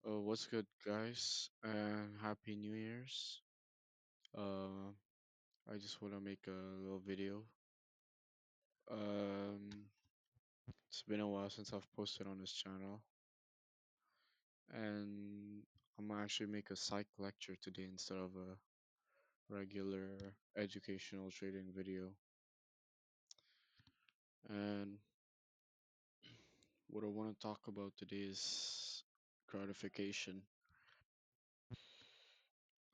What's good, guys? And Happy New Year's. Uh, I just want to make a little video. Um, it's been a while since I've posted on this channel, and I'm gonna actually make a psych lecture today instead of a regular educational trading video. And what I want to talk about today is gratification.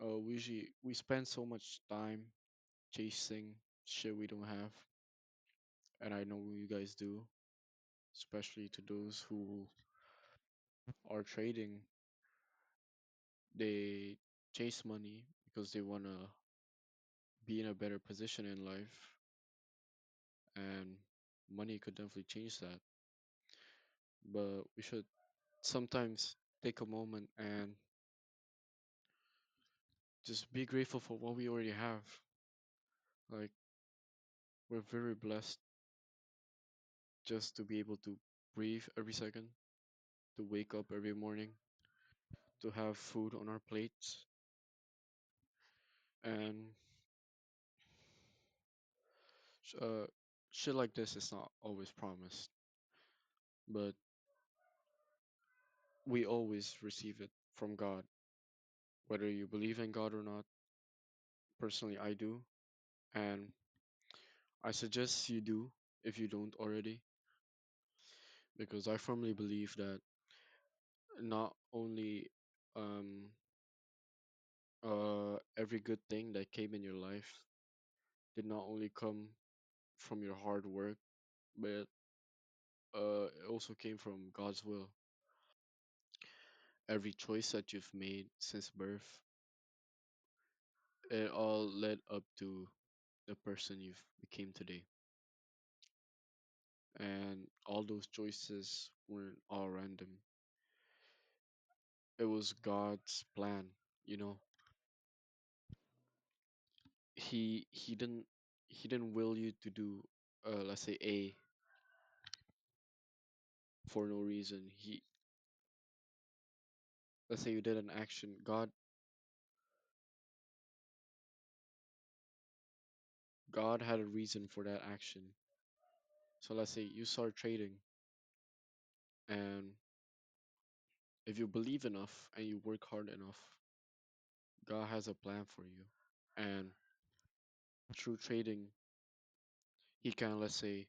We spend so much time chasing shit we don't have, and I know you guys do, especially to those who are trading. They chase money because they want to be in a better position in life, and money could definitely change that. But we should sometimes take a moment and just be grateful for what we already have. Like, we're very blessed just to be able to breathe every second, to wake up every morning, to have food on our plates, and uh, shit like this is not always promised, but we always receive it from God. Whether you believe in God or not, personally, I do. And I suggest you do if you don't already, because I firmly believe that not only um, every good thing that came in your life did not only come from your hard work, but it also came from God's will. Every choice that you've made since birth, it all led up to the person you've became today. And all those choices weren't all random. It was God's plan, you know. He didn't will you to do let's say A for no reason. He Let's say you did an action. God had a reason for that action. So let's say you start trading, and if you believe enough and you work hard enough, God has a plan for you. And through trading, he can, let's say,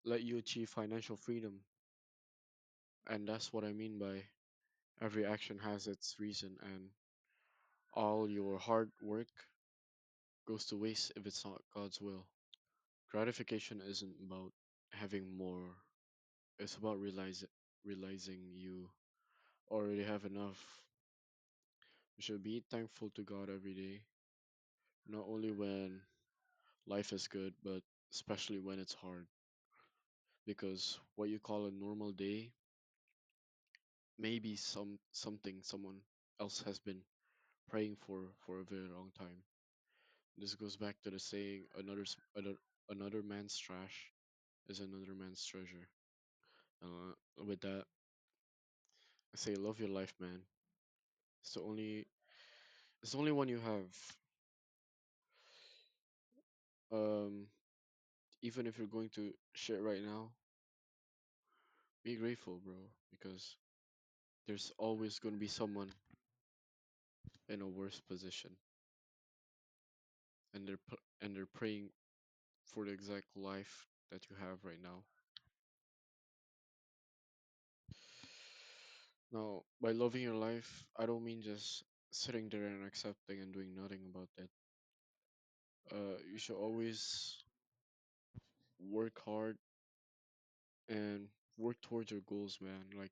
let you achieve financial freedom. And that's what I mean by every action has its reason, and all your hard work goes to waste if it's not God's will. Gratification isn't about having more, it's about realizing you already have enough. You should be thankful to God every day, not only when life is good, but especially when it's hard. Because what you call a normal day may be something someone else has been praying for a very long time. This goes back to the saying, another man's trash is another man's treasure. With that, I say love your life, man. It's the only it's the only one you have. Um, Even if you're going to shit right now, be grateful, bro, because there's always going to be someone in a worse position, and they're praying for the exact life that you have right now. Now, by loving your life, I don't mean just sitting there and accepting and doing nothing about it. You should always work hard and work towards your goals, man. Like,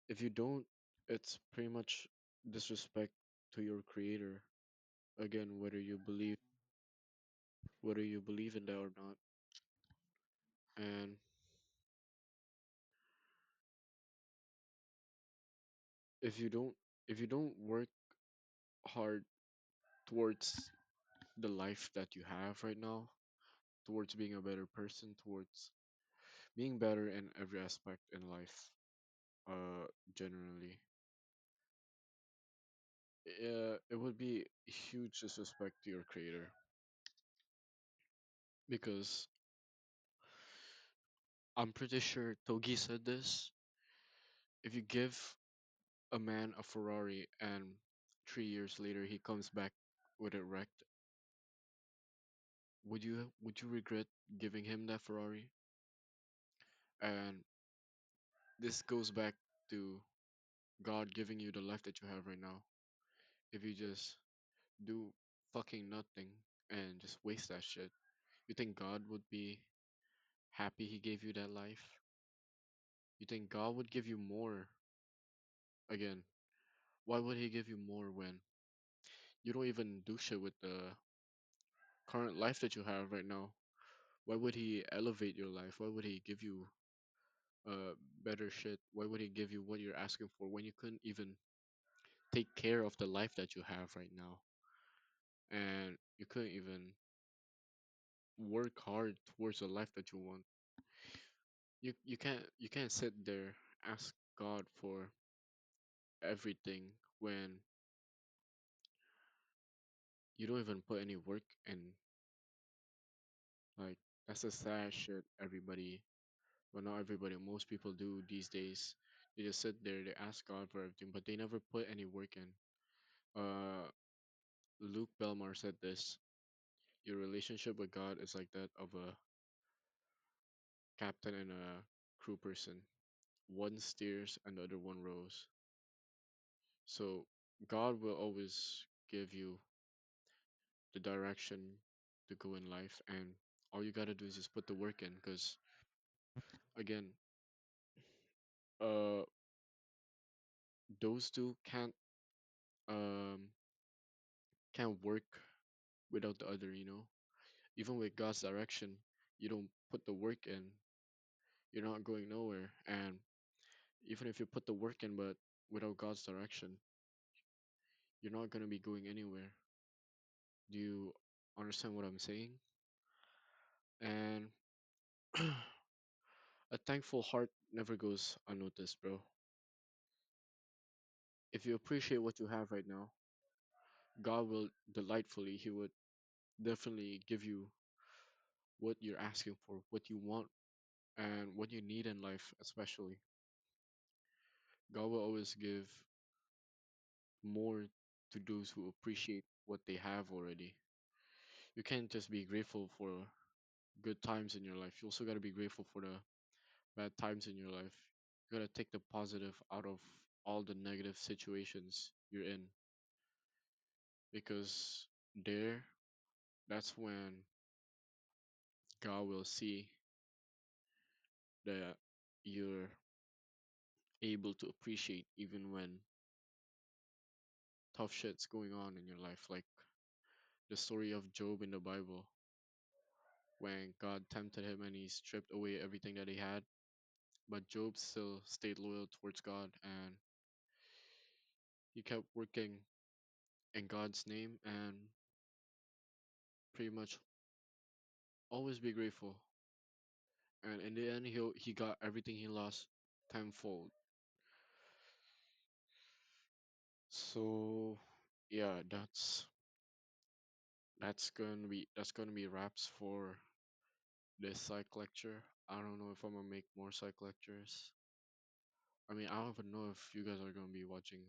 if you don't, it's pretty much disrespect to your creator. Again, whether you believe in that or not. And if you don't if you don't work hard towards the life that you have right now, towards being a better person, towards being better in every aspect in life, uh generally. It would be huge disrespect to your creator because I'm pretty sure Togi said this. If you give a man a Ferrari and 3 years later he comes back with it wrecked, would you regret giving him that Ferrari? And this goes back to God giving you the life that you have right now. If you just do fucking nothing and just waste that shit, you think God would be happy he gave you that life? You think God would give you more? Again, why would he give you more when you don't even do shit with the current life that you have right now? Why would he elevate your life? Why would he give you uh better shit? Why would he give you what you're asking for when you couldn't even take care of the life that you have right now? And you couldn't even work hard towards the life that you want. You can't sit there ask God for everything when you don't even put any work in. Like, that's the sad shit everybody, well, not everybody, most people do these days. They just sit there, they ask God for everything, but they never put any work in. Uh, Luke Belmar said this: your relationship with God is like that of a captain and a crew person. One steers and the other one rows. So God will always give you the direction to go in life, and all you gotta do is just put the work in. Because again, uh, those two um can't work without the other. Even with God's direction, you don't put the work in, you're not going nowhere. And even if you put the work in, but without God's direction, you're not gonna be going anywhere. Do you understand what I'm saying? And a thankful heart never goes unnoticed, bro. If you appreciate what you have right now, God will delightfully, He would definitely give you what you're asking for, what you want, and what you need in life, especially. God will always give more to those who appreciate what they have already. You can't just be grateful for good times in your life. You also got to be grateful for the bad times in your life. You got to take the positive out of all the negative situations you're in, because there, that's when God will see that you're able to appreciate even when tough shit's going on in your life. Like the story of Job in the Bible, when God tempted him and he stripped away everything that he had. But Job still stayed loyal towards God, and he kept working in God's name and pretty much always be grateful. And in the end, he got everything he lost tenfold. So yeah, that's gonna be wraps for this psych lecture. I don't know if I'm gonna make more psych lectures. I mean, I don't even know if you guys are gonna be watching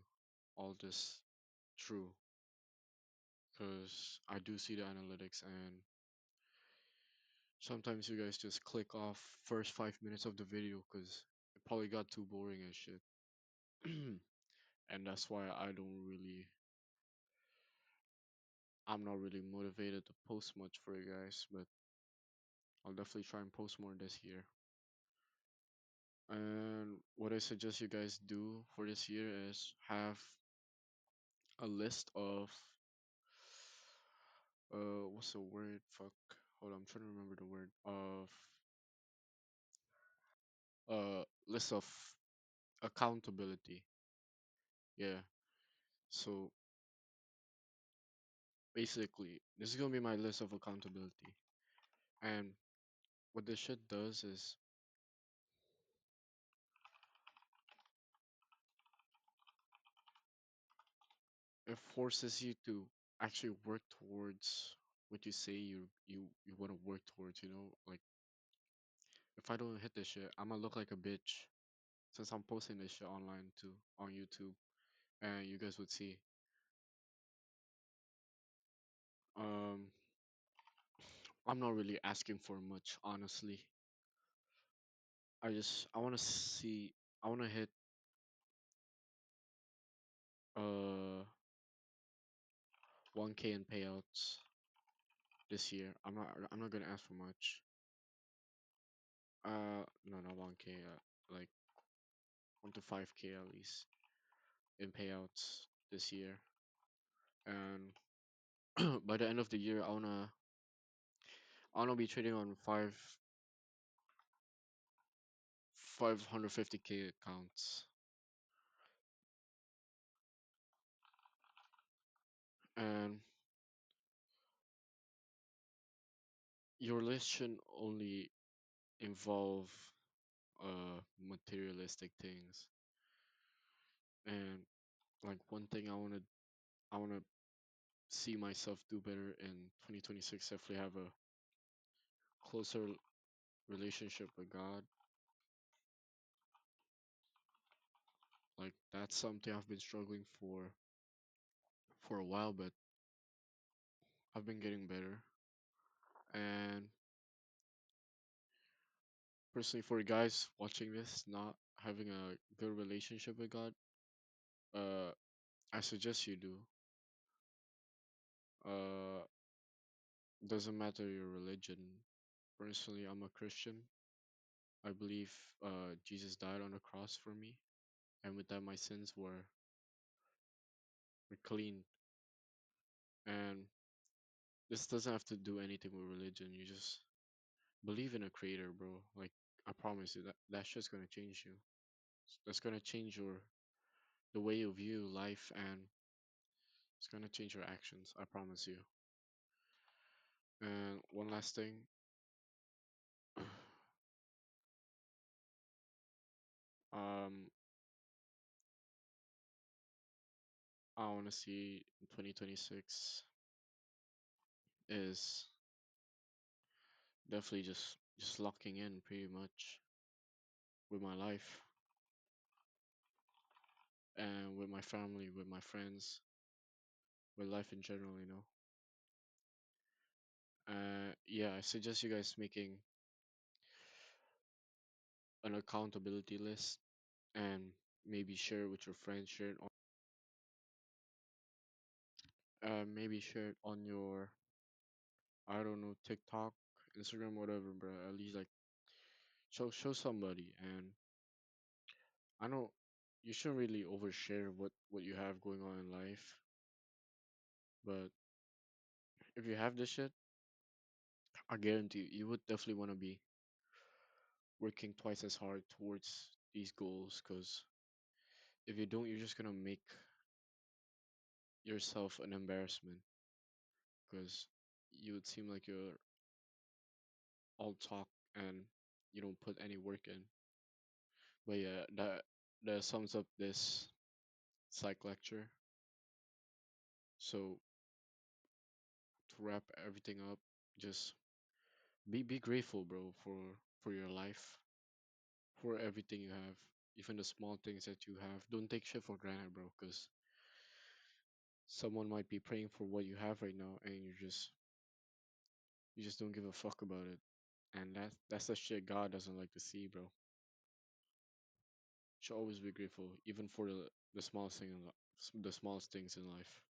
all this through, because I do see the analytics, and sometimes you guys just click off first 5 minutes of the video because it probably got too boring and shit. And that's why I'm not really motivated to post much for you guys, but I'll definitely try and post more this year. And what I suggest you guys do for this year is have a list of what's the word? Fuck. Hold on, I'm trying to remember the word of list of accountability. Yeah. So basically, this is gonna be my list of accountability. And what this shit does is it forces you to actually work towards what you say you want to work towards, you know? Like if I don't hit this shit, I'm gonna look like a bitch since I'm posting this shit online too on YouTube and you guys would see. Um I'm not really asking for much, honestly. I want to see I want to hit uh 1K in payouts this year. I'm not going to ask for much. No, not 1K, like 1 to 5K at least in payouts this year. And by the end of the year, I wanna be trading on 550K accounts. And your list shouldn't only involve materialistic things. And like one thing I wanna see myself do better in 2026. Definitely have a closer relationship with God. Like that's something I've been struggling for a while, but I've been getting better. And personally, for guys watching this, not having a good relationship with God, uh, I suggest you do. Uh, doesn't matter your religion. Personally, I'm a Christian. I believe Jesus died on the cross for me, and with that, my sins were cleaned. And this doesn't have to do anything with religion. You just believe in a creator, bro. Like I promise you that's just gonna change you. That's gonna change the way you view life, and it's gonna change your actions. I promise you. And one last thing, um, I wanna see in 2026 is definitely just locking in pretty much with my life and with my family, with my friends, with life in general. You know. Yeah, I suggest you guys making an accountability list and maybe share it with your friends, maybe share it on your, I don't know, TikTok, Instagram, whatever, bro. At least like show somebody. And I know you shouldn't really overshare what you have going on in life, but if you have this shit, I guarantee you, you would definitely want to be working twice as hard towards these goals. Because if you don't, you're just gonna make yourself an embarrassment. Because you would seem like you're all talk and you don't put any work in. But yeah, that sums up this psych lecture. So to wrap everything up, just be grateful, bro, for your life, for everything you have, even the small things that you have. Don't take shit for granted, bro, because someone might be praying for what you have right now, and you just don't give a fuck about it. And that's the shit God doesn't like to see, bro. Should always be grateful, even for the smallest thing the smallest things in life.